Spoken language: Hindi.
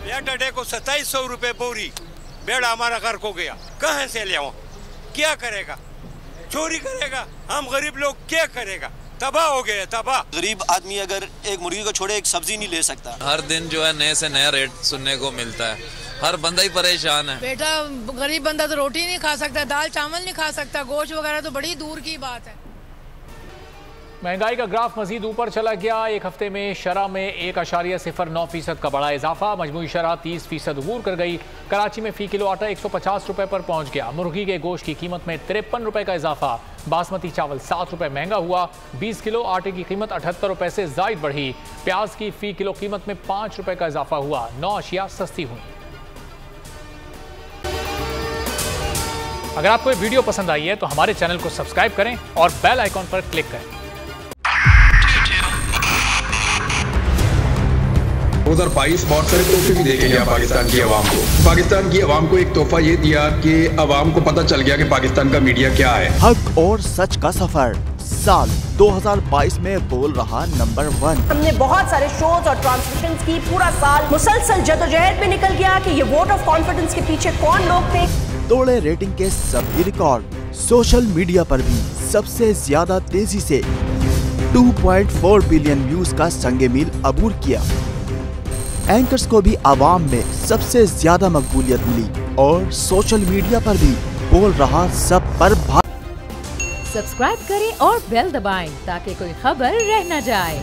सैटरडे को 2700 रुपए बोरी बेड़ा हमारा घर को गया। कहाँ से ले आऊं? क्या करेगा? चोरी करेगा? हम गरीब लोग क्या करेगा? तबाह हो गए, तबाह। गरीब आदमी अगर एक मुर्गी को छोड़े एक सब्जी नहीं ले सकता। हर दिन जो है नए से नया रेट सुनने को मिलता है, हर बंदा ही परेशान है। बेटा गरीब बंदा तो रोटी नहीं खा सकता, दाल चावल नहीं खा सकता, गोश्त वगैरह तो बड़ी दूर की बात है। महंगाई का ग्राफ मजीद ऊपर चला गया। एक हफ्ते में शरह में 1.09% का बड़ा इजाफा, मजमूई शरह 30% अबूर कर गई। कराची में फी किलो आटा 150 रुपए पर पहुंच गया। मुर्गी के गोश्त की कीमत में 53 रुपए का इजाफा। बासमती चावल 7 रुपए महंगा हुआ। 20 किलो आटे की कीमत 78 रुपए से जायद बढ़ी। प्याज की फी किलो कीमत में 5 रुपए का इजाफा हुआ। 9 अशिया सस्ती हुई। अगर आपको ये वीडियो पसंद आई है तो हमारे चैनल को सब्सक्राइब करें और बेल आइकॉन पर क्लिक करें। 2022 बहुत सारे तोहफे भी देके गया पाकिस्तान की आवाम को। पाकिस्तान की आवाम को एक तोहफा ये दिया कि आवाम को पता चल गया कि पाकिस्तान का मीडिया क्या है। हक और सच का सफर साल 2022 में बोल रहा नंबर 1। हमने बहुत सारे शोज और ट्रांसमिशंस की। पूरा साल मुसलसल जदोजहद में निकल गया कि ये वोट ऑफ कॉन्फिडेंस के पीछे कौन लोग थे। तोड़े रेटिंग के सभी रिकॉर्ड। सोशल मीडिया पर भी सबसे ज्यादा तेजी से 2.4 बिलियन व्यूज का संगे मील अबूर किया। एंकर्स को भी आवाम में सबसे ज्यादा मकबूलियत मिली और सोशल मीडिया पर भी बोल रहा सब पर सब्सक्राइब करें और बेल दबाएं ताकि कोई खबर रह न जाए।